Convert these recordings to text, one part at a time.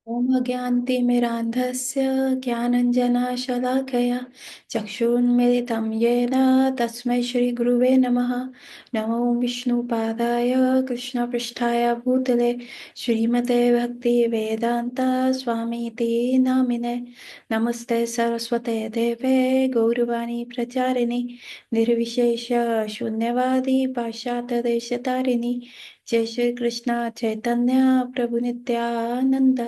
ॐ अज्ञानतिमिरान्धस्य ज्ञानञ्जनशलाकया चक्षुन्मिलितं येन तस्मै श्रीगुरुवे नमः। नमो विष्णुपादाय कृष्णपृष्ठाय भूतले श्रीमते भक्तिवेदान्त स्वामीति नामिने। नमस्ते सरस्वते देवे गौरवाणी प्रचारिणि निर्विशेष शून्यवादी पाश्चात्यदेशतारिणि। जय श्री कृष्ण चैतन्य प्रभु नित्यानंद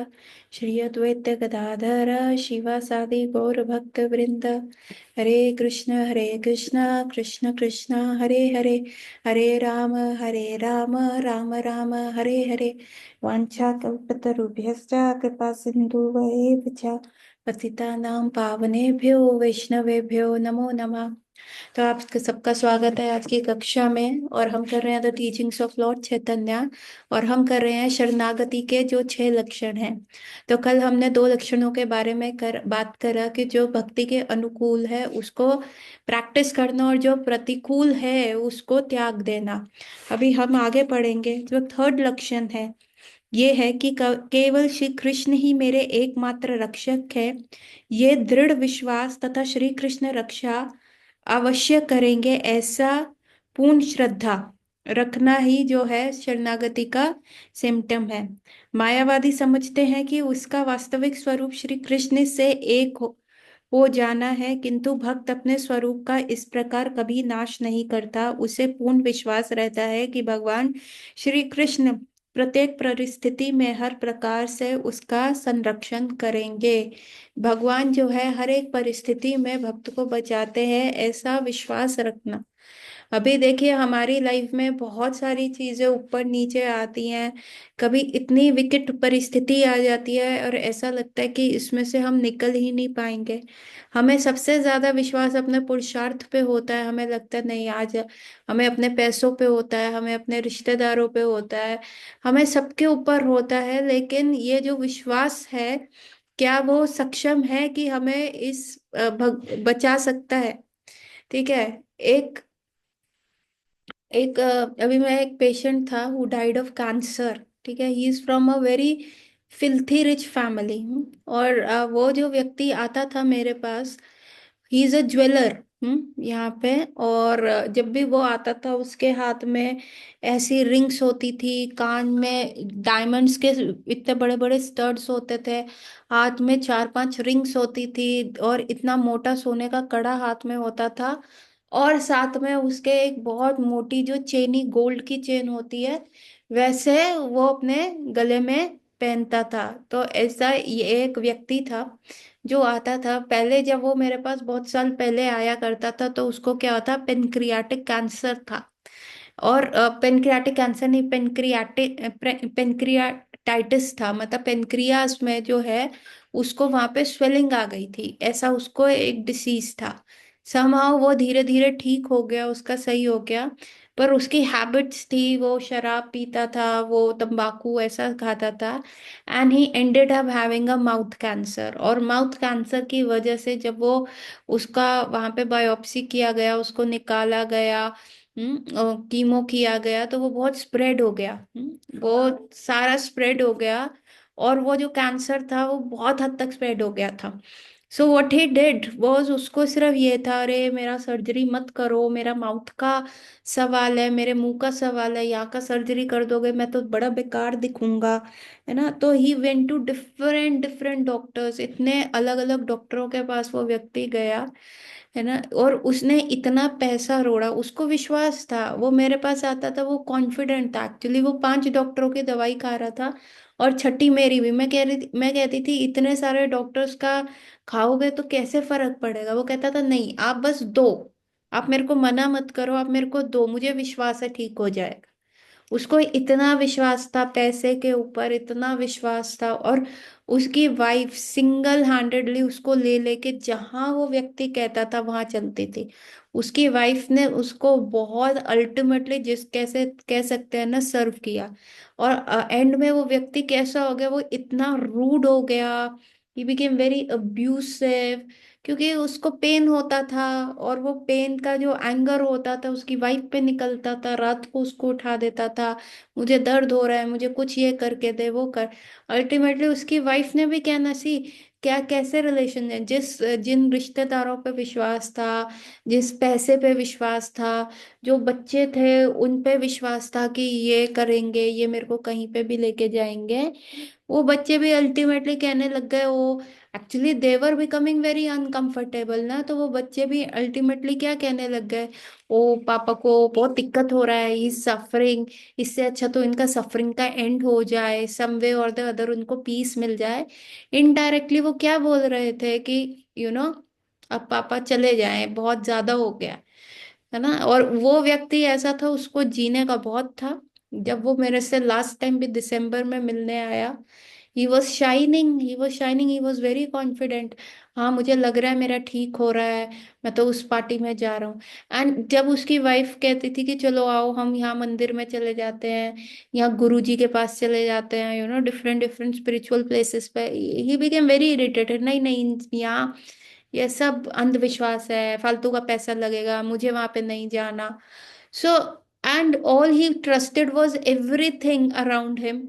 श्री अद्वैत गदाधर शिवासादि गौर भक्त वृंद। हरे कृष्ण कृष्ण कृष्ण हरे हरे, हरे राम राम राम हरे हरे। वाञ्छाकल्पतरुभ्यश्च कृपा सिन्धुभ्येव च पतितानां पावनेभ्यो वैष्णवेभ्यो नमो नमः। तो आप सबका स्वागत है आज की कक्षा में, और हम कर रहे हैं द टीचिंग्स ऑफ लॉर्ड चैतन्य। और हम कर रहे हैं शरणागति के जो 6 लक्षण हैं। तो कल हमने 2 लक्षणों के बारे में बात करा कि जो भक्ति के अनुकूल है उसको प्रैक्टिस करना और जो प्रतिकूल है उसको त्याग देना। अभी हम आगे पढ़ेंगे। जो 3rd लक्षण है ये है कि केवल श्री कृष्ण ही मेरे एकमात्र रक्षक है। ये दृढ़ विश्वास तथा श्री कृष्ण रक्षा अवश्य करेंगे ऐसा पूर्ण श्रद्धा रखना ही जो है शरणागति का सिम्टम है। मायावादी समझते हैं कि उसका वास्तविक स्वरूप श्री कृष्ण से एक हो जाना है, किंतु भक्त अपने स्वरूप का इस प्रकार कभी नाश नहीं करता। उसे पूर्ण विश्वास रहता है कि भगवान श्री कृष्ण प्रत्येक परिस्थिति में हर प्रकार से उसका संरक्षण करेंगे। भगवान जो है हर एक परिस्थिति में भक्त को बचाते हैं, ऐसा विश्वास रखना। अभी देखिए हमारी लाइफ में बहुत सारी चीजें ऊपर नीचे आती हैं। कभी इतनी विकट परिस्थिति आ जाती है और ऐसा लगता है कि इसमें से हम निकल ही नहीं पाएंगे। हमें सबसे ज्यादा विश्वास अपने पुरुषार्थ पे होता है। हमें लगता है नहीं आज, हमें अपने पैसों पे होता है, हमें अपने रिश्तेदारों पे होता है, हमें सबके ऊपर होता है। लेकिन ये जो विश्वास है, क्या वो सक्षम है कि हमें इस बचा सकता है? ठीक है। एक एक अभी मैं एक पेशेंट था हु डाइड ऑफ कैंसर। ठीक है, he is from a very filthy rich family. और वो जो व्यक्ति आता था मेरे पास, ही इज अ ज्वेलर यहाँ पे। और जब भी वो आता था उसके हाथ में ऐसी रिंग्स होती थी, कान में डायमंड्स के इतने बड़े बड़े स्टड्स होते थे, हाथ में 4-5 रिंग्स होती थी, और इतना मोटा सोने का कड़ा हाथ में होता था। और साथ में उसके एक बहुत मोटी जो चेनी गोल्ड की चेन होती है, वैसे वो अपने गले में पहनता था। तो ऐसा ये एक व्यक्ति था जो आता था पहले। जब वो मेरे पास बहुत साल पहले आया करता था तो उसको क्या होता, पेनक्रियाटिक कैंसर था। और पेनक्रियाटिक कैंसर नहीं, पेनक्रियाटाइटिस था। मतलब पेनक्रियास में जो है उसको वहां पे स्वेलिंग आ गई थी, ऐसा उसको एक डिसीज था। समहाउ वो धीरे धीरे ठीक हो गया, उसका सही हो गया। पर उसकी हैबिट्स थी, वो शराब पीता था, वो तंबाकू ऐसा खाता था। And he ended up having a mouth cancer. और माउथ कैंसर की वजह से जब वो उसका वहां पे बायोप्सी किया गया, उसको निकाला गया, कीमो किया गया, तो वो बहुत स्प्रेड हो गया। वो सारा स्प्रेड हो गया। और वो जो कैंसर था वो बहुत हद तक स्प्रेड हो गया था। So what he did was, उसको सिर्फ ये था, अरे मेरा सर्जरी मत करो, मेरा माउथ का सवाल है, मेरे मुंह का सवाल है, यहाँ का सर्जरी कर दोगे मैं तो बड़ा बेकार दिखूंगा, है ना। तो he went to different different doctors, इतने अलग अलग डॉक्टरों के पास वो व्यक्ति गया, है ना। और उसने इतना पैसा रोड़ा, उसको विश्वास था, वो मेरे पास आता था, वो कॉन्फिडेंट था। एक्चुअली वो 5 डॉक्टरों की दवाई खा रहा था, और छठी मेरी भी। मैं कहती थी इतने सारे डॉक्टर्स का खाओगे तो कैसे फर्क पड़ेगा? वो कहता था नहीं, आप बस दो, आप मेरे को मना मत करो, आप मेरे को दो, मुझे विश्वास है ठीक हो जाएगा। उसको इतना विश्वास था, पैसे के ऊपर इतना विश्वास था। और उसकी वाइफ सिंगल हैंडेडली उसको ले लेके जहां वो व्यक्ति कहता था वहां चलती थी। उसकी वाइफ ने उसको बहुत अल्टीमेटली, जिस कैसे कह सकते हैं ना, सर्व किया। और एंड में वो व्यक्ति कैसा हो गया, वो इतना रूड हो गया, ही बिकेम वेरी अब्यूसिव, क्योंकि उसको पेन होता था, और वो पेन का जो एंगर होता था उसकी वाइफ पे निकलता था, रात को उसको उठा देता था, मुझे दर्द हो रहा है, मुझे कुछ ये करके दे, वो कर। अल्टीमेटली उसकी वाइफ ने भी क्या नसी, क्या कैसे रिलेशन है, जिन रिश्तेदारों पे विश्वास था, जिस पैसे पे विश्वास था, जो बच्चे थे उन पे विश्वास था कि ये करेंगे, ये मेरे को कहीं पे भी लेके जाएंगे, वो बच्चे भी अल्टीमेटली कहने लग गए, वो एक्चुअली देवर बिकमिंग वेरी अनकंफर्टेबल ना, तो वो बच्चे भी अल्टीमेटली क्या कहने लग गए, ओ पापा को बहुत दिक्कत हो रहा है, इज सफरिंग, इससे अच्छा तो इनका सफरिंग का एंड हो जाए, सम वे और द अदर उनको पीस मिल जाए। इनडायरेक्टली वो क्या बोल रहे थे कि यू नो अब पापा चले जाएं, बहुत ज्यादा हो गया है ना। और वो व्यक्ति ऐसा था, उसको जीने का बहुत था। जब वो मेरे से लास्ट टाइम भी दिसंबर में मिलने आया, ही वॉज वेरी कॉन्फिडेंट। हाँ मुझे लग रहा है मेरा ठीक हो रहा है, मैं तो उस पार्टी में जा रहा हूँ। एंड जब उसकी वाइफ कहती थी कि चलो आओ हम यहाँ मंदिर में चले जाते हैं, यहाँ गुरु जी के पास चले जाते हैं, डिफरेंट डिफरेंट स्पिरिचुअल प्लेसेस पे, ही बिकेम वेरी इरिटेटेड, नहीं नहीं यहाँ ये सब अंधविश्वास है, फालतू का पैसा लगेगा, मुझे वहां पे नहीं जाना। So and all he trusted was everything around him.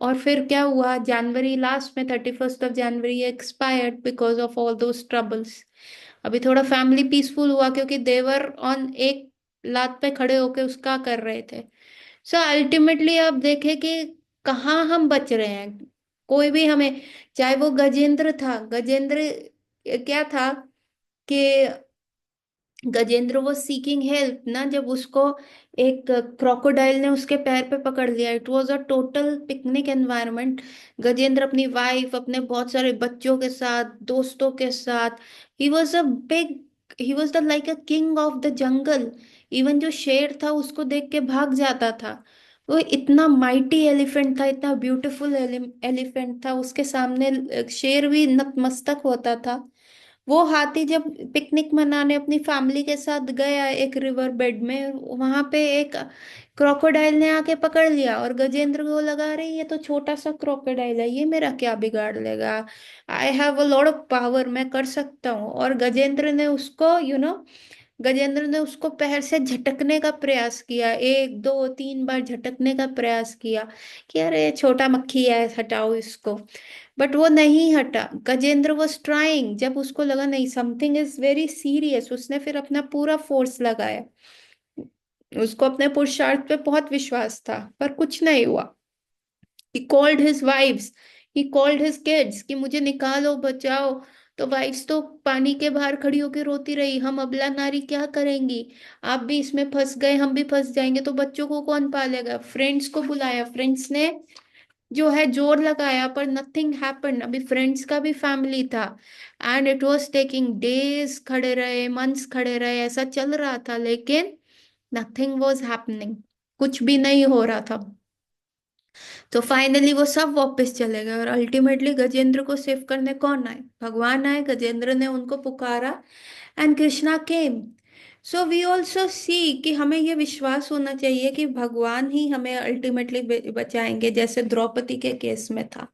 और फिर क्या हुआ, जनवरी लास्ट में 31 जनवरी expired because of all those troubles. अभी थोड़ा फैमिली पीसफुल हुआ क्योंकि देवर ऑन एक लात पे खड़े होके उसका कर रहे थे। सो अल्टीमेटली आप देखें कि कहाँ हम बच रहे हैं, कोई भी हमें, चाहे वो गजेंद्र था, गजेंद्र क्या था कि गजेंद्र वो सीकिंग हेल्प ना, जब उसको एक क्रोकोडाइल ने उसके पैर पे पकड़ लिया, it was a total picnic environment. Gajendra अपनी वाइफ, अपने बहुत सारे बच्चों के साथ, दोस्तों के साथ, he was a big, he was the like a king of the jungle. Even जो शेर था उसको देख के भाग जाता था। वो इतना माइटी एलिफेंट था, इतना ब्यूटीफुल एलिफेंट था, उसके सामने शेर भी नतमस्तक होता था। वो हाथी जब पिकनिक मनाने अपनी फैमिली के साथ गया एक रिवर बेड में, वहां पे एक क्रोकोडाइल ने आके पकड़ लिया, और गजेंद्र को लगा रही ये तो छोटा सा क्रोकोडाइल है, ये मेरा क्या बिगाड़ लेगा, आई have a lot of power, मैं कर सकता हूँ। और गजेंद्र ने उसको पैर से झटकने का प्रयास किया, एक दो तीन बार झटकने का प्रयास किया कि अरे छोटा मक्खी है हटाओ इसको, बट वो नहीं हटा। गजेंद्र वॉज ट्राइंग, जब उसको लगा नहीं समथिंग इज वेरी सीरियस, उसने फिर अपना पूरा फोर्स लगाया। उसको अपने पुरुषार्थ पे बहुत विश्वास था, पर कुछ नहीं हुआ। He called his wives, he called his kids कि मुझे निकालो बचाओ। तो वाइफ्स तो पानी के बाहर खड़ी होकर रोती रही, हम अबला नारी क्या करेंगी, आप भी इसमें फंस गए, हम भी फंस जाएंगे, तो बच्चों को कौन पालेगा। फ्रेंड्स को बुलाया, फ्रेंड्स ने जो है जोर लगाया, पर नथिंग हैपेंड। अभी फ्रेंड्स का भी फैमिली था, and it was taking days, खड़े रहे, मंथ्स खड़े रहे, ऐसा चल रहा था, लेकिन नथिंग वाज हैपनिंग, कुछ भी नहीं हो रहा था। तो फाइनली वो सब वापस चले गए, और अल्टीमेटली गजेंद्र को सेव करने कौन आए, भगवान आए, गजेंद्र ने उनको पुकारा, and Krishna came. So we also see कि हमें ये विश्वास होना चाहिए कि भगवान ही हमें अल्टीमेटली बचाएंगे, जैसे द्रौपदी के केस में था।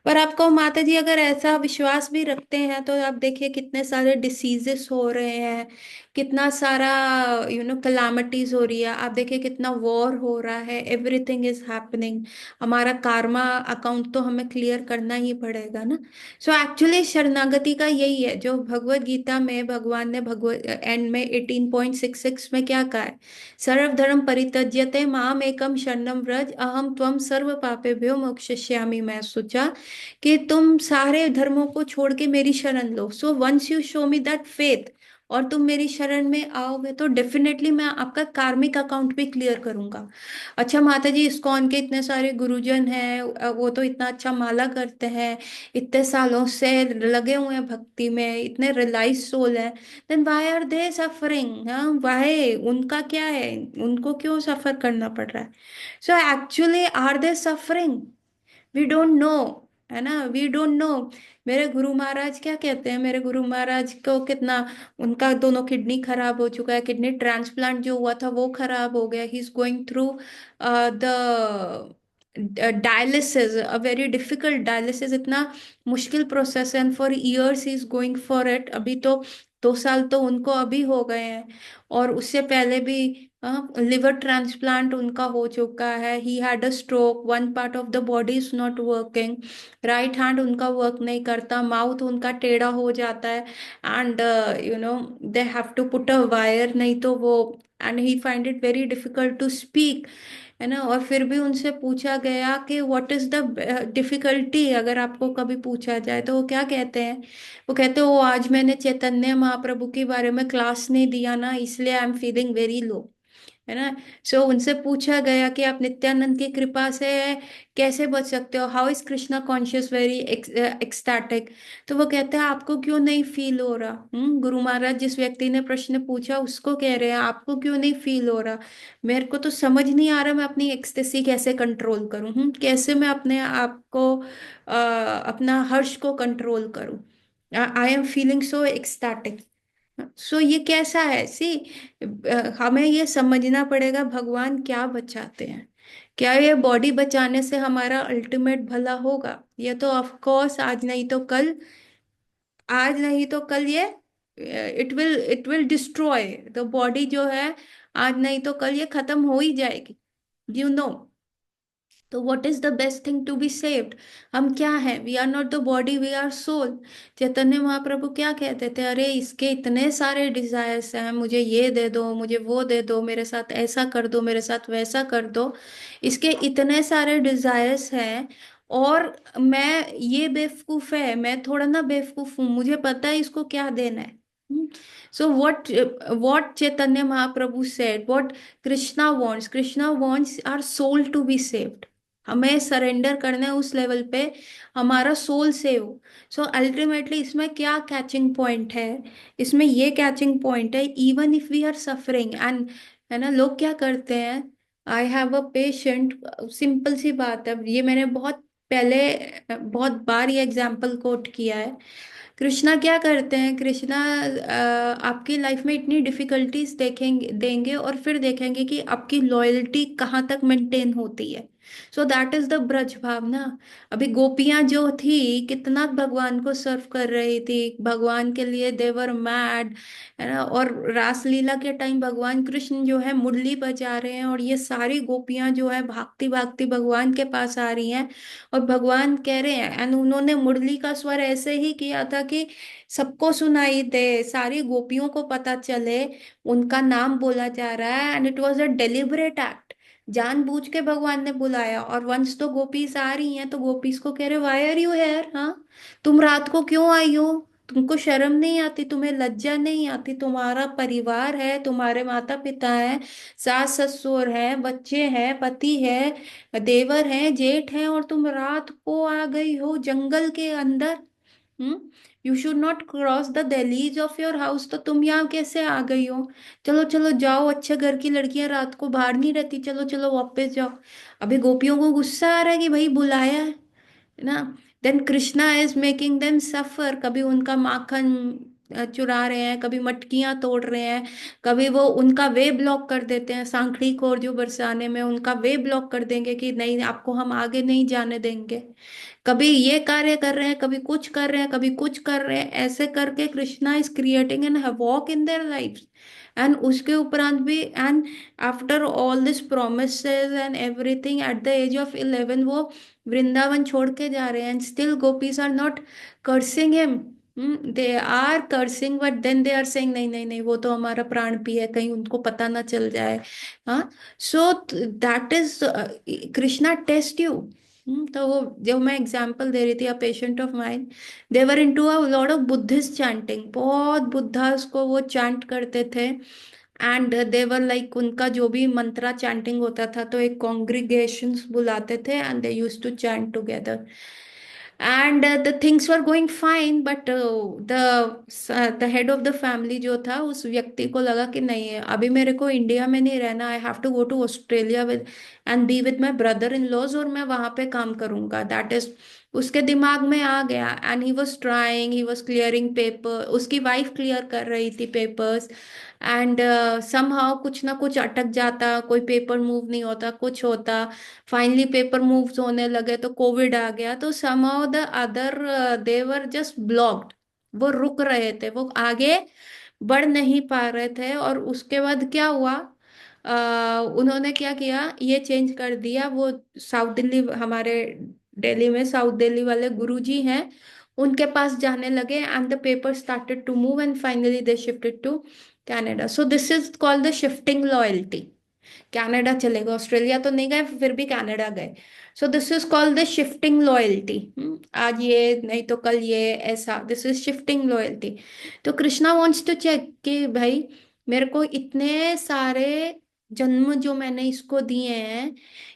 पर आपको माता जी अगर ऐसा विश्वास भी रखते हैं, तो आप देखिए कितने सारे डिसीजेस हो रहे हैं, कितना सारा कलामिटीज हो रही है, आप देखिए कितना वॉर हो रहा है, एवरीथिंग इज हैपनिंग। हमारा कार्मा अकाउंट तो हमें क्लियर करना ही पड़ेगा ना। सो एक्चुअली शरणागति का यही है, जो भगवत गीता में भगवान ने भगवत एंड में 18.66 में क्या कहा है, सर्वधर्म परित्यज्यते माम एकम शरणम व्रज अहम त्वम सर्व पापेभ्यो मोक्षयिष्यामि। मैं सोचा कि तुम सारे धर्मों को छोड़ के मेरी शरण लो, so once you show me that faith, और तुम मेरी शरण में आओगे, तो डेफिनेटली मैं आपका कार्मिक अकाउंट भी क्लियर करूंगा। अच्छा माता जी, इस्कॉन के इतने सारे गुरुजन हैं, वो तो इतना अच्छा माला करते हैं, इतने सालों से लगे हुए हैं भक्ति में, इतने रियलाइज सोल हैं, then why are they suffering, हाँ व्हाई, उनका क्या है, उनको क्यों सफर करना पड़ रहा है। So actually are they suffering, we don't know, है ना, वी डोंट नो। मेरे गुरु महाराज क्या कहते हैं, मेरे गुरु महाराज को कितना, उनका दोनों किडनी खराब हो चुका है, किडनी ट्रांसप्लांट जो हुआ था वो खराब हो गया, he is going through the dialysis, a very difficult dialysis, इतना मुश्किल प्रोसेस है, and for years he is going for it. अभी तो 2 साल तो उनको अभी हो गए हैं, और उससे पहले भी लिवर ट्रांसप्लांट उनका हो चुका है। He had a stroke, one part of the body is not working, right hand उनका वर्क नहीं करता, माउथ उनका टेढ़ा हो जाता है, and you know they have to put a wire, नहीं तो वो, and he find it very difficult to speak, है ना। और फिर भी उनसे पूछा गया कि व्हाट इज द डिफिकल्टी, अगर आपको कभी पूछा जाए तो वो क्या कहते हैं? वो कहते हैं, वो आज मैंने चैतन्य महाप्रभु के बारे में क्लास नहीं दिया ना, इसलिए आई एम फीलिंग वेरी लो, है ना। सो उनसे पूछा गया कि आप नित्यानंद की कृपा से कैसे बच सकते हो, how is Krishna conscious very ecstatic. तो वो कहते हैं, आपको क्यों नहीं फील हो रहा? गुरु महाराज जिस व्यक्ति ने प्रश्न पूछा उसको कह रहे हैं, आपको क्यों नहीं फील हो रहा? मेरे को तो समझ नहीं आ रहा मैं अपनी एक्सटेसी कैसे कंट्रोल करूं, कैसे मैं अपने आप को अपना हर्ष को कंट्रोल करूं, I am feeling so ecstatic. So ये कैसा है? सी, हमें ये समझना पड़ेगा भगवान क्या बचाते हैं। क्या ये बॉडी बचाने से हमारा अल्टीमेट भला होगा? ये तो ऑफ कोर्स आज नहीं तो कल, आज नहीं तो कल ये it will destroy the body जो है, आज नहीं तो कल ये खत्म हो ही जाएगी, यू नो। तो what is the best thing to be saved? हम क्या हैं? We are not the body, we are soul. Chaitanya Mahaprabhu क्या कहते थे? अरे इसके इतने सारे डिजायर्स हैं, मुझे ये दे दो, मुझे वो दे दो, मेरे साथ ऐसा कर दो, मेरे साथ वैसा कर दो, इसके इतने सारे डिजायर्स हैं। और मैं, ये बेवकूफ है, मैं थोड़ा ना बेवकूफ हूँ, मुझे पता है इसको क्या देना है। So what Chaitanya Mahaprabhu said, what Krishna wants our soul to be saved. हमें सरेंडर करना है उस लेवल पे, हमारा सोल सेव हो। सो अल्टीमेटली इसमें क्या कैचिंग पॉइंट है? इसमें ये कैचिंग पॉइंट है, even if we are suffering and, है ना, लोग क्या करते हैं? I have a patient, simple सी बात है, ये मैंने बहुत पहले बहुत बार ये एग्जाम्पल कोट किया है। कृष्णा क्या करते हैं? कृष्णा आपकी लाइफ में इतनी डिफिकल्टीज देखेंगे, देंगे, और फिर देखेंगे कि आपकी लॉयल्टी कहाँ तक मेंटेन होती है। So that is the Braj भावना। अभी गोपियां जो थी कितना भगवान को सर्व कर रही थी, भगवान के लिए देवर मैड, है ना। और रासलीला के टाइम भगवान कृष्ण जो है मुरली बजा रहे हैं, और ये सारी गोपियां जो है भागती भागती भगवान के पास आ रही हैं, और भगवान कह रहे हैं, एंड उन्होंने मुरली का स्वर ऐसे ही किया था कि सबको सुनाई दे, सारी गोपियों को पता चले उनका नाम बोला जा रहा है, and it was a deliberate act. जानबूझ के भगवान ने बुलाया। और वंस तो गोपीज आ रही हैं, तो गोपीज को कह रहे, वाई आर यू हेयर? हाँ, तुम रात को क्यों आई हो? तुमको शर्म नहीं आती? तुम्हें लज्जा नहीं आती? तुम्हारा परिवार है, तुम्हारे माता पिता हैं, सास ससुर हैं, बच्चे हैं, पति है, देवर हैं, जेठ हैं, और तुम रात को आ गई हो जंगल के अंदर। Hmm, you should not cross the दहलीज ऑफ योर हाउस, तो तुम यहाँ कैसे आ गई हो? चलो चलो जाओ, अच्छे घर की लड़कियां रात को बाहर नहीं रहती, चलो चलो वापस जाओ। अभी गोपियों को गुस्सा आ रहा है कि भाई बुलाया है ना। Then Krishna is making them suffer, कभी उनका माखन चुरा रहे हैं, कभी मटकियां तोड़ रहे हैं, कभी वो उनका वे ब्लॉक कर देते हैं, सांखड़ी खोर जो बरसाने में उनका वे ब्लॉक कर देंगे कि नहीं, आपको हम आगे नहीं जाने देंगे। कभी ये कार्य कर रहे हैं, कभी कुछ कर रहे हैं, कभी कुछ कर रहे हैं, ऐसे करके Krishna is creating an havoc in their life. And उसके उपरांत भी, and after all this promises and everything, at the age of 11 वो वृंदावन छोड़ के जा रहे हैं, and still gopis are not cursing him. They are cursing, but then they are saying, नहीं नहीं नहीं, वो तो हमारा प्राण पी है, कहीं उनको पता ना चल जाए। हाँ, so that is, Krishna test you. तो वो जो मैं एग्जांपल दे रही थी, a patient of mind, they were into a lot of Buddhist chanting, बहुत बुद्धास को वो चैंट करते थे। एंड देवर लाइक, उनका जो भी मंत्रा चैंटिंग होता था तो एक कॉन्ग्रीगेशंस बुलाते थे, and they used to chant together, and the things were going fine. But the head of the family जो था, उस व्यक्ति को लगा कि नहीं है, अभी मेरे को इंडिया में नहीं रहना, I have to go to Australia with and be with my brother in laws, और मैं वहां पे काम करूंगा। दैट इज उसके दिमाग में आ गया। And he was trying, he was clearing paper, उसकी वाइफ क्लियर कर रही थी पेपर्स। एंड समहाउ कुछ ना कुछ अटक जाता, कोई पेपर मूव नहीं होता, कुछ होता। फाइनली पेपर मूव होने लगे तो कोविड आ गया, तो somehow the other they were just blocked. वो रुक रहे थे, वो आगे बढ़ नहीं पा रहे थे। और उसके बाद क्या हुआ, उन्होंने क्या किया, ये चेंज कर दिया। वो साउथ दिल्ली, हमारे दिल्ली में साउथ दिल्ली वाले गुरुजी हैं, उनके पास जाने लगे। And the paper started to move and finally they shifted to Canada. So this is called the shifting loyalty. Canada चले गए, ऑस्ट्रेलिया तो नहीं गए, फिर भी कनाडा गए। सो this is called the shifting loyalty. आज ये नहीं तो कल ये, ऐसा, दिस इज शिफ्टिंग लॉयल्टी। तो कृष्णा वांट्स टू चेक कि भाई मेरे को इतने सारे जन्म जो मैंने इसको दिए हैं,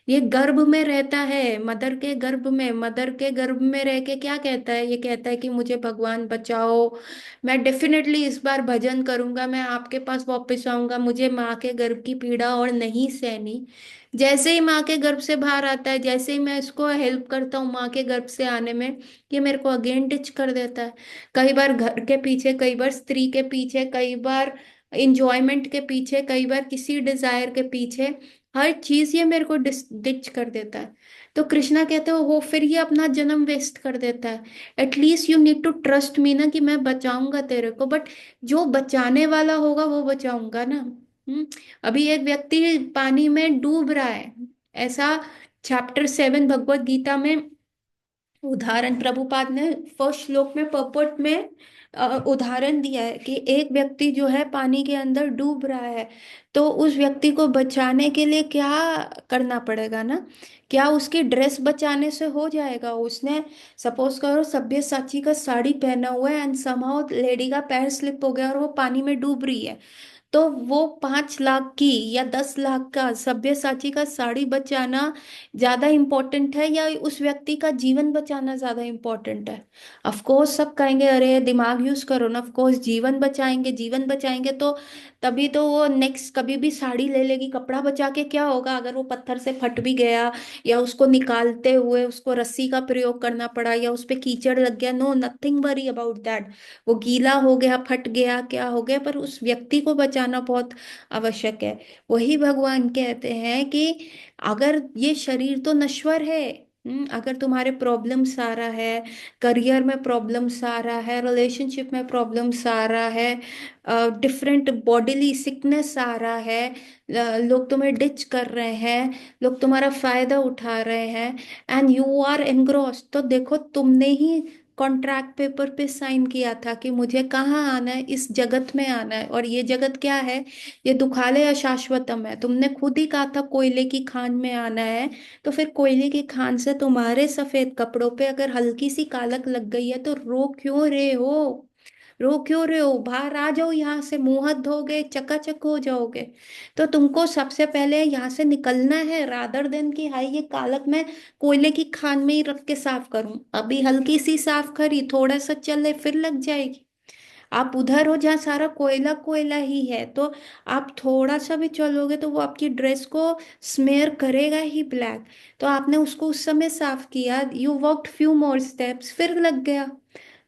ये गर्भ में रहता है, मदर के गर्भ में, मदर के गर्भ में रह के क्या कहता है, ये कहता है कि मुझे भगवान बचाओ, मैं डेफिनेटली इस बार भजन करूंगा, मैं आपके पास वापस आऊंगा, मुझे माँ के गर्भ की पीड़ा और नहीं सहनी। जैसे ही माँ के गर्भ से बाहर आता है, जैसे ही मैं इसको हेल्प करता हूँ माँ के गर्भ से आने में, ये मेरे को अगेन डिच कर देता है। कई बार घर के पीछे, कई बार स्त्री के पीछे, कई बार इंजॉयमेंट के पीछे, कई बार किसी डिजायर के पीछे, हर चीज ये मेरे को डिच कर देता है। तो कृष्णा कहते हो वो फिर ये अपना जन्म वेस्ट कर देता है। At least you need to trust me ना, कि मैं बचाऊंगा तेरे को, बट जो बचाने वाला होगा वो बचाऊंगा ना। अभी एक व्यक्ति पानी में डूब रहा है, ऐसा चैप्टर 7 भगवत गीता में उदाहरण प्रभुपाद ने फर्स्ट श्लोक में पर्पट में उदाहरण दिया है कि एक व्यक्ति जो है पानी के अंदर डूब रहा है, तो उस व्यक्ति को बचाने के लिए क्या करना पड़ेगा ना। क्या उसकी ड्रेस बचाने से हो जाएगा? उसने सपोज करो सब्यसाची का साड़ी पहना हुआ है, एंड समहाउ लेडी का पैर स्लिप हो गया और वो पानी में डूब रही है, तो वो 5 लाख की या 10 लाख का सब्यसाची का साड़ी बचाना ज्यादा इम्पोर्टेंट है, या उस व्यक्ति का जीवन बचाना ज्यादा इम्पोर्टेंट है? ऑफ कोर्स सब कहेंगे अरे दिमाग यूज करो ना, ऑफ कोर्स जीवन बचाएंगे, जीवन बचाएंगे तो तभी तो वो नेक्स्ट कभी भी साड़ी ले लेगी। कपड़ा बचा के क्या होगा अगर वो पत्थर से फट भी गया, या उसको निकालते हुए उसको रस्सी का प्रयोग करना पड़ा, या उस पे कीचड़ लग गया, no nothing worry about that. वो गीला हो गया, फट गया, क्या हो गया, पर उस व्यक्ति को बचाना बहुत आवश्यक है। वही भगवान कहते हैं कि अगर ये शरीर तो नश्वर है, अगर तुम्हारे प्रॉब्लम्स आ रहा है, करियर में प्रॉब्लम्स आ रहा है, रिलेशनशिप में प्रॉब्लम्स आ रहा है, डिफरेंट बॉडीली सिकनेस आ रहा है, लोग तुम्हें डिच कर रहे हैं, लोग तुम्हारा फायदा उठा रहे हैं, एंड यू आर एनग्रॉस, तो देखो तुमने ही कॉन्ट्रैक्ट पेपर पे साइन किया था कि मुझे कहाँ आना है, इस जगत में आना है, और ये जगत क्या है, ये दुखालय अशाश्वतम है। तुमने खुद ही कहा था कोयले की खान में आना है, तो फिर कोयले की खान से तुम्हारे सफेद कपड़ों पे अगर हल्की सी कालक लग गई है तो रो क्यों रहे हो? रो क्यों रहे हो? बाहर आ जाओ, यहाँ से मुंह हाथ धोगे चकाचक हो जाओगे। तो तुमको सबसे पहले यहाँ से निकलना है, रादर देन कि हाय ये कालक मैं कोयले की खान में ही रख के साफ करूं। अभी हल्की सी साफ करी, थोड़ा सा चले फिर लग जाएगी। आप उधर हो जहाँ सारा कोयला कोयला ही है, तो आप थोड़ा सा भी चलोगे तो वो आपकी ड्रेस को स्मेयर करेगा ही ब्लैक। तो आपने उसको उस समय साफ किया, you walked few more steps, फिर लग गया।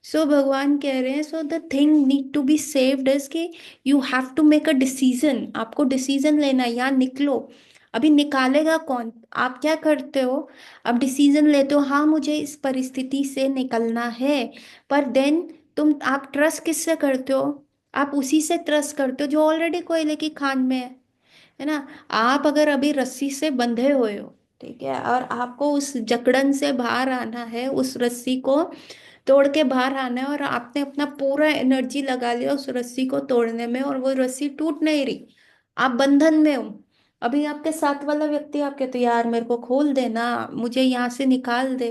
सो भगवान कह रहे हैं, so the thing need to be saved is कि you have to make a decision. आपको डिसीजन लेना है, यहाँ निकलो। अभी निकालेगा कौन? आप क्या करते हो? अब डिसीजन लेते हो, हाँ मुझे इस परिस्थिति से निकलना है, पर देन आप ट्रस्ट किससे करते हो? आप उसी से ट्रस्ट करते हो जो ऑलरेडी कोयले की खान में है ना। आप अगर अभी रस्सी से बंधे हुए हो, ठीक है, और आपको उस जकड़न से बाहर आना है, उस रस्सी को तोड़ के बाहर आना है, और आपने अपना पूरा एनर्जी लगा लिया उस रस्सी को तोड़ने में, और वो रस्सी टूट नहीं रही, आप बंधन में हो। अभी आपके साथ वाला व्यक्ति आपके, तो यार मेरे को खोल देना, मुझे यहाँ से निकाल दे,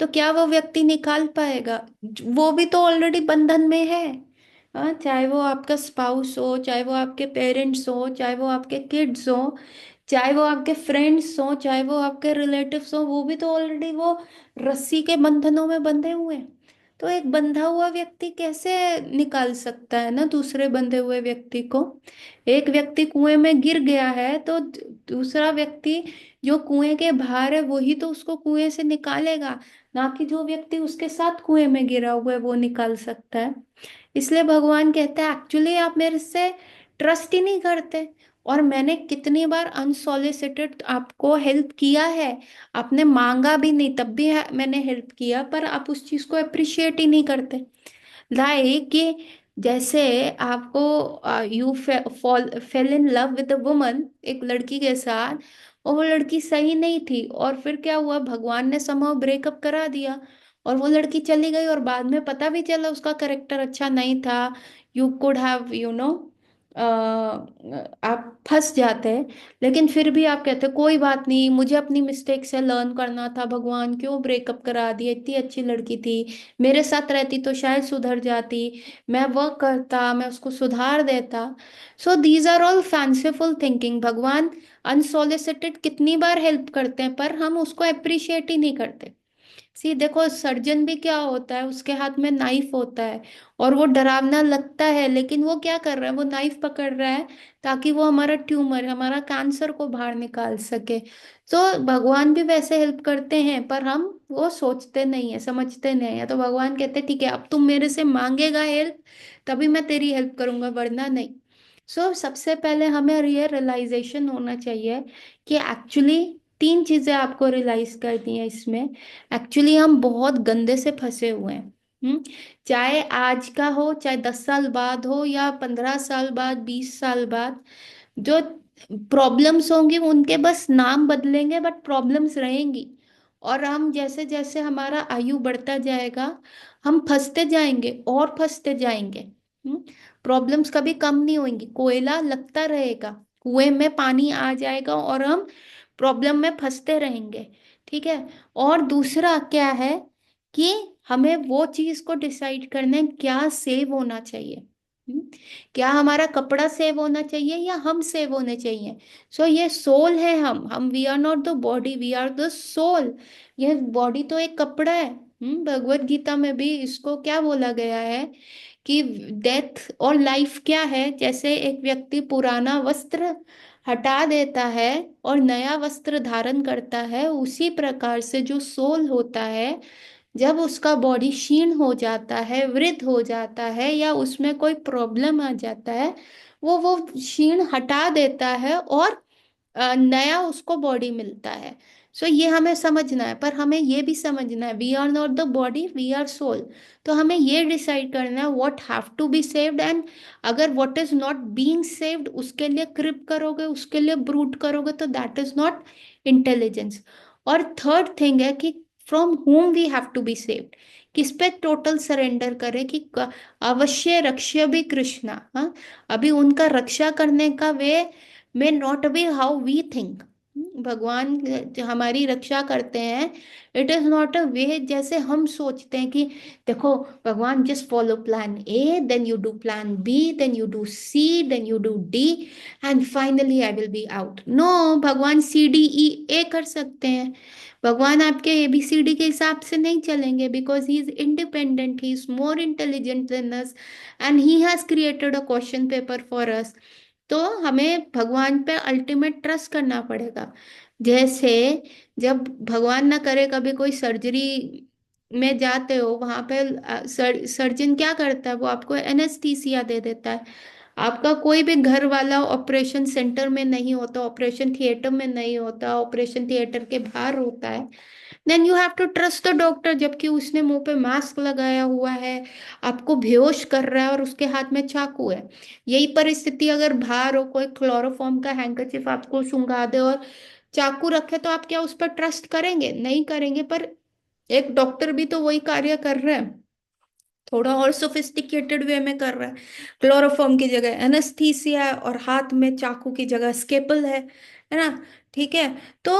तो क्या वो व्यक्ति निकाल पाएगा? वो भी तो ऑलरेडी बंधन में है। हाँ, चाहे वो आपका स्पाउस हो, चाहे वो आपके पेरेंट्स हो, चाहे वो आपके किड्स हो, चाहे वो आपके फ्रेंड्स हो, चाहे वो आपके रिलेटिव्स हो, वो भी तो ऑलरेडी वो रस्सी के बंधनों में बंधे हुए हैं। तो एक बंधा हुआ व्यक्ति कैसे निकाल सकता है ना दूसरे बंधे हुए व्यक्ति को। एक व्यक्ति कुएं में गिर गया है तो दूसरा व्यक्ति जो कुएं के बाहर है वही तो उसको कुएं से निकालेगा, ना कि जो व्यक्ति उसके साथ कुएं में गिरा हुआ है वो निकाल सकता है। इसलिए भगवान कहते हैं एक्चुअली आप मेरे से ट्रस्ट ही नहीं करते। और मैंने कितनी बार अनसॉलिसिटेड आपको हेल्प किया है, आपने मांगा भी नहीं तब भी मैंने हेल्प किया, पर आप उस चीज को अप्रिशिएट ही नहीं करते। लाइक कि जैसे आपको you fail in love with a woman, एक लड़की के साथ, और वो लड़की सही नहीं थी, और फिर क्या हुआ, भगवान ने समहाउ ब्रेकअप करा दिया और वो लड़की चली गई, और बाद में पता भी चला उसका करेक्टर अच्छा नहीं था। यू कुड हैव आप फंस जाते हैं। लेकिन फिर भी आप कहते हैं कोई बात नहीं, मुझे अपनी मिस्टेक से लर्न करना था, भगवान क्यों ब्रेकअप करा दिया, इतनी अच्छी लड़की थी, मेरे साथ रहती तो शायद सुधर जाती, मैं वर्क करता, मैं उसको सुधार देता। So these are all fanciful thinking. भगवान अनसॉलिसिटेड कितनी बार हेल्प करते हैं पर हम उसको अप्रिशिएट ही नहीं करते। सी देखो, सर्जन भी क्या होता है, उसके हाथ में नाइफ होता है और वो डरावना लगता है, लेकिन वो क्या कर रहा है, वो नाइफ पकड़ रहा है ताकि वो हमारा ट्यूमर, हमारा कैंसर को बाहर निकाल सके। तो भगवान भी वैसे हेल्प करते हैं पर हम वो सोचते नहीं है, समझते नहीं है। तो भगवान कहते हैं ठीक है, अब तुम मेरे से मांगेगा हेल्प तभी मैं तेरी हेल्प करूंगा, वरना नहीं। सबसे पहले हमें रियलाइजेशन होना चाहिए कि एक्चुअली तीन चीजें आपको रियलाइज करनी है इसमें। एक्चुअली हम बहुत गंदे से फंसे हुए हैं। चाहे आज का हो, चाहे 10 साल बाद हो, या 15 साल बाद, 20 साल बाद, जो प्रॉब्लम्स होंगी उनके बस नाम बदलेंगे बट प्रॉब्लम्स रहेंगी। और हम जैसे जैसे हमारा आयु बढ़ता जाएगा हम फंसते जाएंगे और फंसते जाएंगे। प्रॉब्लम्स कभी कम नहीं होंगी, कोयला लगता रहेगा, कुएं में पानी आ जाएगा और हम प्रॉब्लम में फंसते रहेंगे। ठीक है। और दूसरा क्या है कि हमें वो चीज को डिसाइड करना है क्या सेव होना चाहिए। हम्म, क्या हमारा कपड़ा सेव होना चाहिए या हम सेव होने चाहिए। ये सोल है, हम we are not the body, we are the soul. ये बॉडी तो एक कपड़ा है। भगवत गीता में भी इसको क्या बोला गया है कि डेथ और लाइफ क्या है, जैसे एक व्यक्ति पुराना वस्त्र हटा देता है और नया वस्त्र धारण करता है, उसी प्रकार से जो सोल होता है, जब उसका बॉडी क्षीण हो जाता है, वृद्ध हो जाता है, या उसमें कोई प्रॉब्लम आ जाता है, वो क्षीण हटा देता है और नया उसको बॉडी मिलता है। ये हमें समझना है, पर हमें ये भी समझना है we are not the body, we are soul. तो हमें ये डिसाइड करना है what have to be saved, and अगर what is not being saved उसके लिए क्रिप करोगे, उसके लिए ब्रूट करोगे, तो दैट इज नॉट इंटेलिजेंस। और थर्ड थिंग है कि from whom we have to be saved, किस पे टोटल सरेंडर करें कि अवश्य रक्ष्य भी कृष्णा। हाँ, अभी उनका रक्षा करने का way may not be how we think. भगवान जो हमारी रक्षा करते हैं, it is not a way जैसे हम सोचते हैं कि देखो भगवान just follow plan A, then you do plan B, then you do C, then you do D, and finally I will be out. No, भगवान सी डी ई ए कर सकते हैं। भगवान आपके एबीसीडी के हिसाब से नहीं चलेंगे, because he is independent, he is more intelligent than us, and he has created a question paper for us. तो हमें भगवान पे अल्टीमेट ट्रस्ट करना पड़ेगा। जैसे जब भगवान ना करे कभी कोई सर्जरी में जाते हो, वहां पे सर्जन क्या करता है, वो आपको एनेस्थीसिया दे देता है। आपका कोई भी घर वाला ऑपरेशन सेंटर में नहीं होता, ऑपरेशन थिएटर में नहीं होता, ऑपरेशन थिएटर के बाहर होता है। Then you have to trust the doctor, जबकि उसने मुंह पे मास्क लगाया हुआ है, आपको बेहोश कर रहा है और उसके हाथ में चाकू है। यही परिस्थिति अगर बाहर हो, कोई क्लोरोफॉर्म का हैंकरचिफ आपको सुंघा दे और चाकू रखे, तो आप क्या उस पर ट्रस्ट करेंगे? नहीं करेंगे। पर एक डॉक्टर भी तो वही कार्य कर रहे हैं, थोड़ा और सोफिस्टिकेटेड वे में कर रहा है। क्लोरोफॉर्म की जगह एनेस्थीसिया है और हाथ में चाकू की जगह स्केपल है ना। ठीक है। तो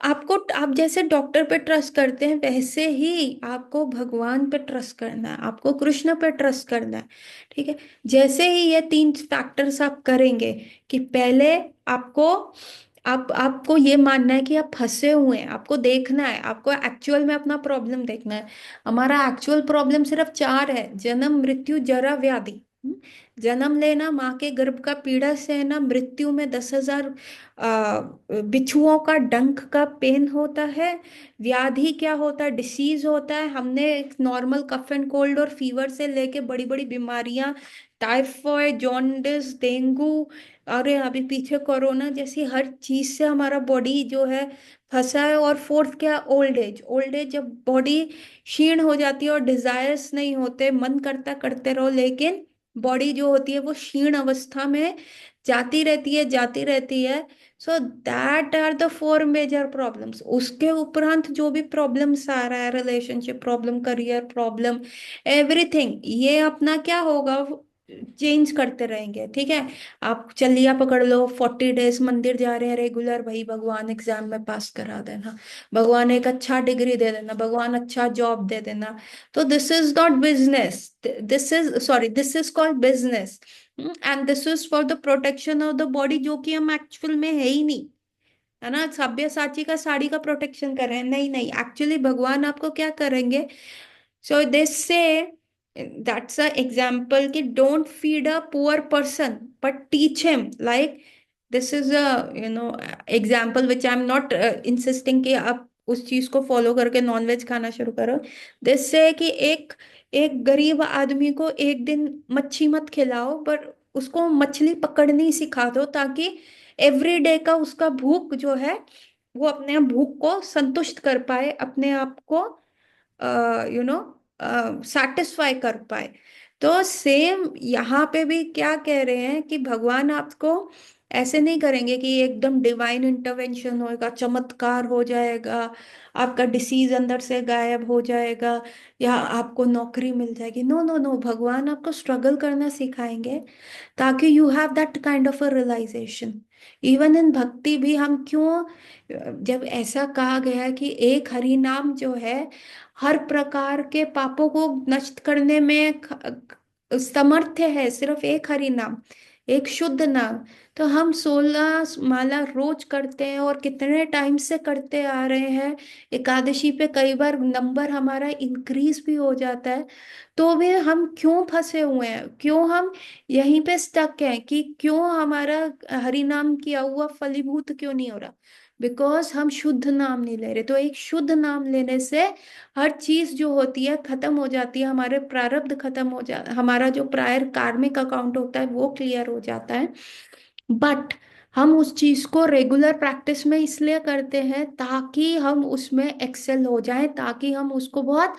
आपको, आप जैसे डॉक्टर पे ट्रस्ट करते हैं वैसे ही आपको भगवान पे ट्रस्ट करना है, आपको कृष्ण पे ट्रस्ट करना है। ठीक है। जैसे ही ये तीन फैक्टर्स आप करेंगे कि पहले आपको आप आपको ये मानना है कि आप फंसे हुए हैं, आपको देखना है, आपको एक्चुअल में अपना प्रॉब्लम देखना है। हमारा एक्चुअल प्रॉब्लम सिर्फ चार है: जन्म, मृत्यु, जरा, व्याधि। जन्म लेना, माँ के गर्भ का पीड़ा सहना, मृत्यु में 10,000 बिच्छुओं का डंक का पेन होता है। व्याधि क्या होता है? डिसीज होता है। हमने एक नॉर्मल कफ एंड कोल्ड और फीवर से लेके बड़ी बड़ी बीमारियां, टाइफॉइड, जॉन्डिस, डेंगू, अरे अभी पीछे कोरोना जैसी हर चीज से हमारा बॉडी जो है फंसा है। और फोर्थ क्या? Old age. ओल्ड एज जब बॉडी क्षीण हो जाती है और डिजायर्स नहीं होते, मन करता करते रहो, लेकिन बॉडी जो होती है वो क्षीण अवस्था में जाती रहती है, जाती रहती है। So that are the four major problems. उसके उपरांत जो भी प्रॉब्लम्स आ रहा है, relationship problem, career problem, everything, ये अपना क्या होगा? चेंज करते रहेंगे, ठीक है। आप चलिए पकड़ लो, 40 डेज मंदिर जा रहे हैं रेगुलर, भाई भगवान एग्जाम में पास करा देना, भगवान एक अच्छा डिग्री दे देना, भगवान अच्छा जॉब दे देना। तो this is not business, this is, sorry, this is called business. And this is for the protection of the body, जो कि हम एक्चुअल में है ही नहीं, है ना। सब्यसाची का साड़ी का प्रोटेक्शन कर रहे हैं, नहीं नहीं, एक्चुअली भगवान आपको क्या करेंगे? सो दिस से, दैट्स अ एग्जाम्पल कि don't feed a poor person but teach him, like this is a, you know, example which I am not insisting कि आप उस चीज को फॉलो करके नॉनवेज खाना शुरू करो। दिस से कि एक एक गरीब आदमी को एक दिन मच्छी मत खिलाओ, पर उसको मछली पकड़नी सिखा दो, ताकि एवरी डे का उसका भूख जो है वो अपने भूख को संतुष्ट कर पाए, अपने आप को यू नो सेटिस्फाई कर पाए। तो सेम यहाँ पे भी क्या कह रहे हैं कि भगवान आपको ऐसे नहीं करेंगे कि एकदम डिवाइन इंटरवेंशन होएगा, चमत्कार हो जाएगा, आपका डिसीज अंदर से गायब हो जाएगा, या आपको नौकरी मिल जाएगी। नो नो नो, भगवान आपको स्ट्रगल करना सिखाएंगे, ताकि you have that kind of a realization. Even in bhakti भी हम क्यों, जब ऐसा कहा गया है कि एक हरि नाम जो है हर प्रकार के पापों को नष्ट करने में समर्थ है, सिर्फ एक हरि नाम, एक शुद्ध नाम। तो हम 16 माला रोज करते हैं, और कितने टाइम से करते आ रहे हैं। एकादशी पे कई बार नंबर हमारा इंक्रीज भी हो जाता है। तो भी हम क्यों फंसे हुए हैं? क्यों हम यहीं पे स्टक हैं? कि क्यों हमारा हरि नाम किया हुआ फलीभूत क्यों नहीं हो रहा? बिकॉज हम शुद्ध नाम नहीं ले रहे। तो एक शुद्ध नाम लेने से हर चीज जो होती है खत्म हो जाती है, हमारे प्रारब्ध खत्म हो जा, हमारा जो प्रायर कार्मिक अकाउंट होता है वो क्लियर हो जाता है। बट हम उस चीज को रेगुलर प्रैक्टिस में इसलिए करते हैं ताकि हम उसमें एक्सेल हो जाएं, ताकि हम उसको बहुत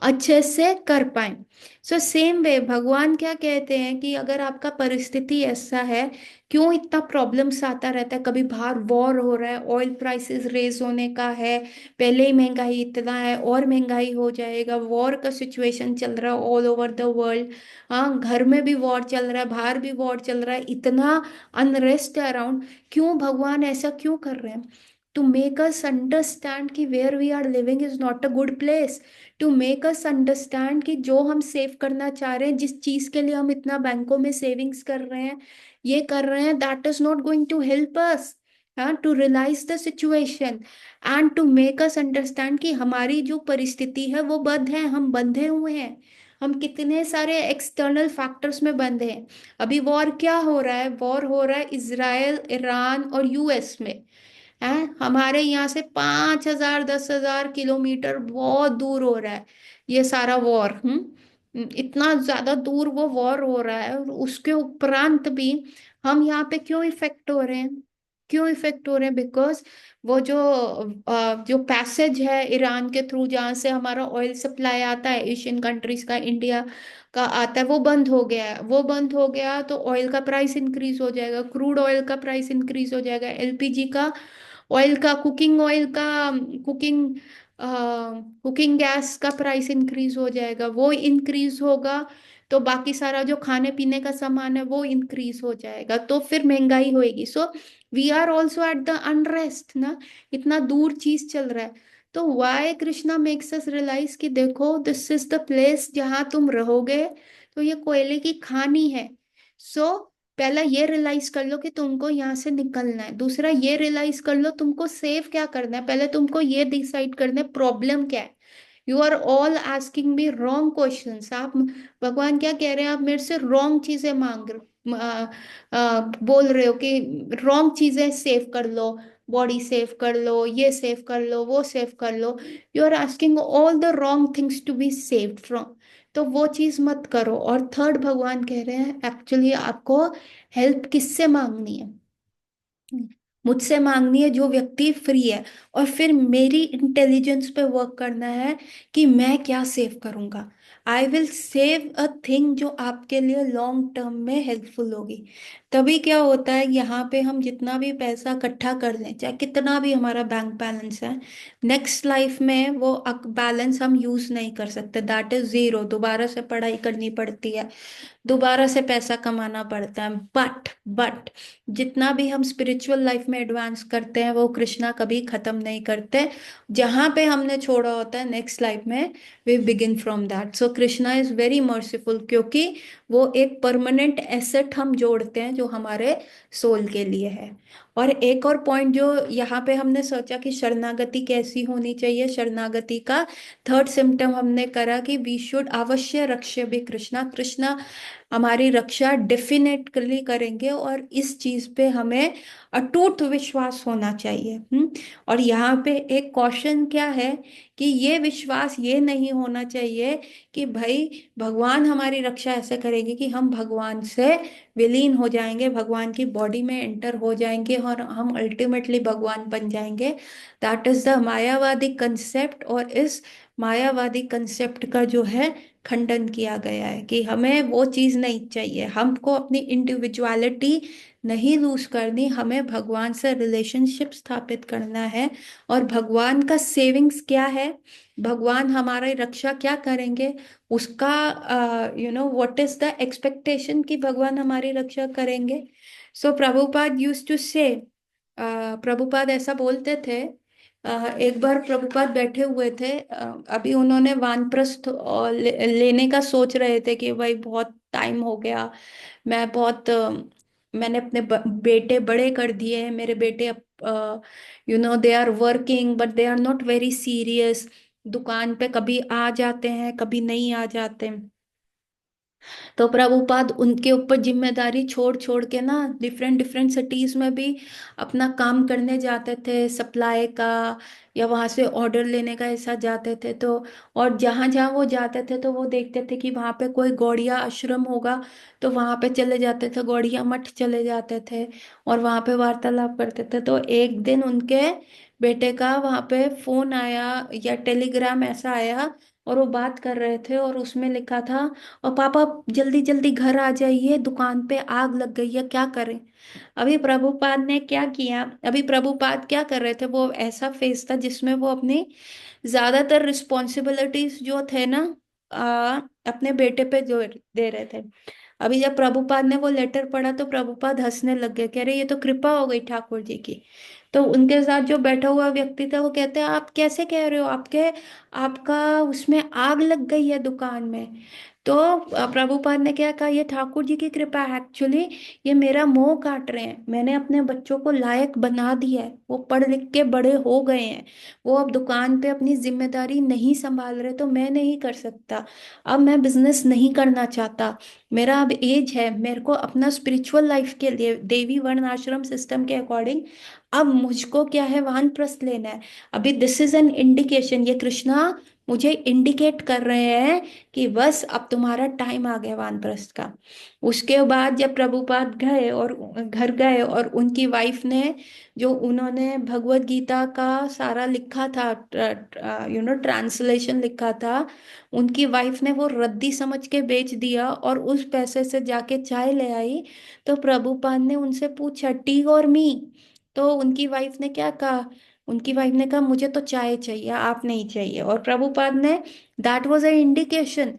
अच्छे से कर पाएं। सो सेम वे भगवान क्या कहते हैं कि अगर आपका परिस्थिति ऐसा है, क्यों इतना प्रॉब्लम्स आता रहता है? कभी बाहर वॉर हो रहा है, ऑयल प्राइसेस रेज होने का है, पहले ही महंगाई इतना है और महंगाई हो जाएगा, वॉर का सिचुएशन चल रहा है ऑल ओवर द वर्ल्ड। हाँ, घर में भी वॉर चल रहा है, बाहर भी वॉर चल रहा है, इतना अनरेस्ट अराउंड। क्यों भगवान ऐसा क्यों कर रहे हैं? टू मेक अस अंडरस्टैंड कि where we are living is not a good place. To make us understand कि जो हम सेव करना चाह रहे हैं, जिस चीज के लिए हम इतना बैंकों में सेविंग्स कर रहे हैं, ये कर रहे हैं, that is not going to help us. हाँ, to realise the situation and to make us understand कि हमारी जो परिस्थिति है वो बद्ध है, हम बंधे हुए हैं, हम कितने सारे एक्सटर्नल फैक्टर्स में बंधे हैं। अभी वॉर क्या हो रहा है? वॉर हो रहा है इजराइल, ईरान और यूएस में, है। हमारे यहाँ से 5,000 10,000 किलोमीटर बहुत दूर हो रहा है ये सारा वॉर। इतना ज्यादा दूर वो वॉर हो रहा है, और उसके उपरांत भी हम यहाँ पे क्यों इफेक्ट हो रहे हैं? क्यों इफेक्ट हो रहे हैं? बिकॉज वो जो पैसेज है ईरान के थ्रू, जहाँ से हमारा ऑयल सप्लाई आता है एशियन कंट्रीज का, इंडिया का आता है, वो बंद हो गया है। वो बंद हो गया तो ऑयल का प्राइस इंक्रीज हो जाएगा, क्रूड ऑयल का प्राइस इंक्रीज हो जाएगा, एलपीजी का, ऑयल का, कुकिंग ऑयल का, कुकिंग कुकिंग गैस का प्राइस इंक्रीज हो जाएगा। वो इंक्रीज होगा तो बाकी सारा जो खाने पीने का सामान है वो इंक्रीज हो जाएगा, तो फिर महंगाई होएगी। So we are also at the unrest ना, इतना दूर चीज चल रहा है। तो why Krishna makes us realise कि देखो, दिस इज द प्लेस जहां तुम रहोगे, तो ये कोयले की खानी है। सो पहला ये रियलाइज कर लो कि तुमको यहाँ से निकलना है, दूसरा ये रियलाइज कर लो तुमको सेव क्या करना है, पहले तुमको ये डिसाइड करना है प्रॉब्लम क्या है। You are all asking me wrong questions. आप, भगवान क्या कह रहे हैं, आप मेरे से रॉन्ग चीजें मांग बोल रहे हो कि रॉन्ग चीजें सेव कर लो, बॉडी सेव कर लो, ये सेव कर लो, वो सेव कर लो। You are asking all the wrong things to be saved from. तो वो चीज मत करो। और थर्ड, भगवान कह रहे हैं एक्चुअली आपको हेल्प किससे मांगनी है? मुझसे मांगनी है, जो व्यक्ति फ्री है। और फिर मेरी इंटेलिजेंस पे वर्क करना है कि मैं क्या सेव करूंगा। I will save a thing जो आपके लिए लॉन्ग टर्म में हेल्पफुल होगी। तभी क्या होता है, यहाँ पे हम जितना भी पैसा इकट्ठा कर लें, चाहे कितना भी हमारा बैंक बैलेंस है, नेक्स्ट लाइफ में वो बैलेंस हम यूज नहीं कर सकते, दैट इज जीरो। दोबारा से पढ़ाई करनी पड़ती है, दोबारा से पैसा कमाना पड़ता है। बट जितना भी हम स्पिरिचुअल लाइफ में एडवांस करते हैं, वो कृष्णा कभी खत्म नहीं करते। जहां पे हमने छोड़ा होता है नेक्स्ट लाइफ में, we begin from that. So Krishna is very merciful, क्योंकि वो एक परमानेंट एसेट हम जोड़ते हैं जो हमारे सोल के लिए है। और एक और पॉइंट जो यहाँ पे हमने सोचा कि शरणागति कैसी होनी चाहिए, शरणागति का थर्ड सिम्टम हमने करा कि वी शुड अवश्य रक्ष्य भी कृष्णा। कृष्णा हमारी रक्षा डेफिनेटली करेंगे, और इस चीज पे हमें अटूट विश्वास होना चाहिए। और यहाँ पे एक क्वेश्चन क्या है कि ये विश्वास ये नहीं होना चाहिए कि भाई भगवान हमारी रक्षा ऐसे करेंगे कि हम भगवान से विलीन हो जाएंगे, भगवान की बॉडी में एंटर हो जाएंगे और हम अल्टीमेटली भगवान बन जाएंगे। That is the Mayavadi concept. और इस मायावादी कंसेप्ट का जो है खंडन किया गया है कि हमें वो चीज नहीं चाहिए। हमको अपनी इंडिविजुअलिटी नहीं लूज करनी, हमें भगवान से रिलेशनशिप स्थापित करना है। और भगवान का सेविंग्स क्या है, भगवान हमारी रक्षा क्या करेंगे, उसका व्हाट इज द एक्सपेक्टेशन कि भगवान हमारी रक्षा करेंगे। सो प्रभुपाद यूज टू से, प्रभुपाद ऐसा बोलते थे। एक बार प्रभुपाद बैठे हुए थे, अभी उन्होंने वानप्रस्थ लेने का सोच रहे थे कि भाई बहुत टाइम हो गया, मैं बहुत मैंने अपने बेटे बड़े कर दिए हैं, मेरे बेटे they are working but they are not very serious, दुकान पे कभी आ जाते हैं कभी नहीं आ जाते। तो प्रभुपाद उनके ऊपर जिम्मेदारी छोड़ छोड़ के ना डिफरेंट डिफरेंट सिटीज में भी अपना काम करने जाते थे, सप्लाई का या वहां से ऑर्डर लेने का, ऐसा जाते थे। तो और जहां जहां वो जाते थे तो वो देखते थे कि वहां पे कोई गौड़िया आश्रम होगा, तो वहां पे चले जाते थे, गौड़िया मठ चले जाते थे और वहां पे वार्तालाप करते थे। तो एक दिन उनके बेटे का वहां पे फोन आया या टेलीग्राम ऐसा आया, और वो बात कर रहे थे और उसमें लिखा था, और पापा जल्दी जल्दी घर आ जाइए, दुकान पे आग लग गई है, क्या करें। अभी प्रभुपाद ने क्या किया, अभी प्रभुपाद क्या कर रहे थे, वो ऐसा फेज था जिसमें वो अपनी ज्यादातर रिस्पॉन्सिबिलिटीज जो थे ना, अपने बेटे पे जो दे रहे थे। अभी जब प्रभुपाद ने वो लेटर पढ़ा तो प्रभुपाद हंसने लग गए, कह रहे ये तो कृपा हो गई ठाकुर जी की। तो उनके साथ जो बैठा हुआ व्यक्ति था वो कहते हैं, आप कैसे कह रहे हो, आपके आपका उसमें आग लग गई है दुकान में। तो प्रभुपाद ने क्या कहा, ये ठाकुर जी की कृपा है एक्चुअली, ये मेरा मोह काट रहे हैं, मैंने अपने बच्चों को लायक बना दिया है, वो पढ़ लिख के बड़े हो गए हैं, वो अब दुकान पे अपनी जिम्मेदारी नहीं संभाल रहे, तो मैं नहीं कर सकता, अब मैं बिजनेस नहीं करना चाहता, मेरा अब एज है, मेरे को अपना स्पिरिचुअल लाइफ के लिए देवी वर्ण आश्रम सिस्टम के अकॉर्डिंग अब मुझको क्या है, वानप्रस्थ लेना है। अभी दिस इज एन इंडिकेशन, ये कृष्णा मुझे इंडिकेट कर रहे हैं कि बस अब तुम्हारा टाइम आ गया वानप्रस्थ का। उसके बाद जब प्रभुपाद गए और घर गए, और उनकी वाइफ ने जो उन्होंने भगवत गीता का सारा लिखा था, ट्रांसलेशन लिखा था, उनकी वाइफ ने वो रद्दी समझ के बेच दिया और उस पैसे से जाके चाय ले आई। तो प्रभुपाद ने उनसे पूछा, टी और मी? तो उनकी वाइफ ने क्या कहा, उनकी वाइफ ने कहा मुझे तो चाय चाहिए, आप नहीं चाहिए। और प्रभुपाद ने, that was a indication,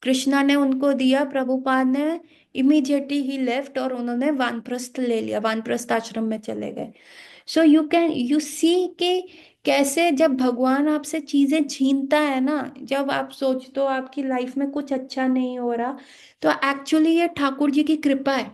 Krishna ने उनको दिया, प्रभुपाद ने इमीडिएटली ही लेफ्ट और उन्होंने वानप्रस्थ ले लिया, वानप्रस्थ आश्रम में चले गए। सो यू सी कि कैसे जब भगवान आपसे चीजें छीनता है ना, जब आप सोचते हो आपकी लाइफ में कुछ अच्छा नहीं हो रहा, तो एक्चुअली ये ठाकुर जी की कृपा है।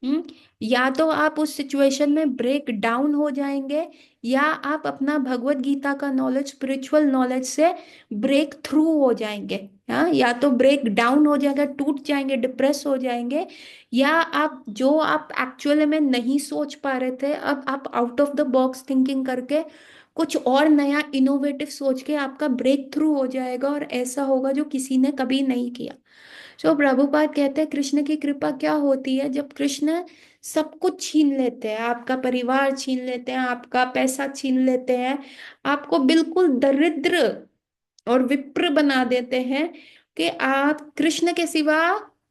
हम्म या तो आप उस सिचुएशन में ब्रेक डाउन हो जाएंगे, या आप अपना भगवत गीता का नॉलेज, स्पिरिचुअल नॉलेज से ब्रेक थ्रू हो जाएंगे। हाँ, या तो ब्रेक डाउन हो जाएगा, टूट जाएंगे, डिप्रेस हो जाएंगे, या आप जो आप एक्चुअल में नहीं सोच पा रहे थे, अब आप out of the box thinking करके कुछ और नया इनोवेटिव सोच के आपका ब्रेक थ्रू हो जाएगा, और ऐसा होगा जो किसी ने कभी नहीं किया। सो प्रभुपाद कहते हैं कृष्ण की कृपा क्या होती है, जब कृष्ण सब कुछ छीन लेते हैं, आपका परिवार छीन लेते हैं, आपका पैसा छीन लेते हैं, आपको बिल्कुल दरिद्र और विप्र बना देते हैं, कि आप कृष्ण के सिवा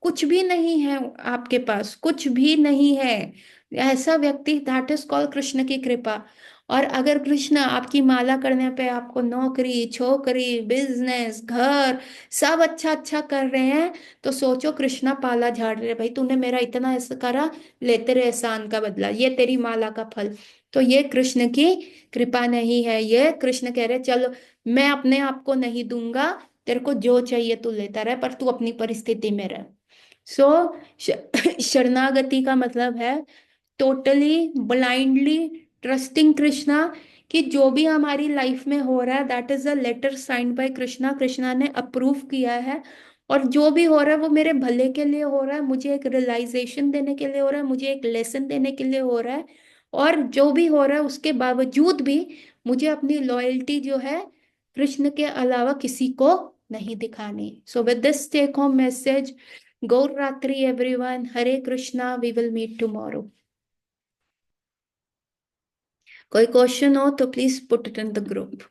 कुछ भी नहीं है, आपके पास कुछ भी नहीं है। ऐसा व्यक्ति, दैट इज कॉल्ड कृष्ण की कृपा। और अगर कृष्ण आपकी माला करने पे आपको नौकरी, छोकरी, बिजनेस, घर सब अच्छा अच्छा कर रहे हैं, तो सोचो कृष्णा पाला झाड़ रहे, भाई तूने मेरा इतना ऐसा करा, ले तेरे एहसान का बदला, ये तेरी माला का फल। तो ये कृष्ण की कृपा नहीं है, ये कृष्ण कह रहे चलो मैं अपने आप को नहीं दूंगा, तेरे को जो चाहिए तू लेता रहे, पर तू अपनी परिस्थिति में रह। सो शरणागति का मतलब है टोटली ब्लाइंडली ट्रस्टिंग कृष्णा, कि जो भी हमारी लाइफ में हो रहा है that is a letter signed by Krishna, Krishna ने अप्रूव किया है, और जो भी हो रहा है वो मेरे भले के लिए हो रहा है, मुझे एक रियलाइजेशन देने के लिए हो रहा है, मुझे एक लेसन देने के लिए हो रहा है। और जो भी हो रहा है उसके बावजूद भी मुझे अपनी लॉयल्टी जो है कृष्ण के अलावा किसी को नहीं दिखानी। So with this take home message, गौर रात्रि everyone, Hare Krishna, we will meet tomorrow. कोई क्वेश्चन हो तो please put it in the group.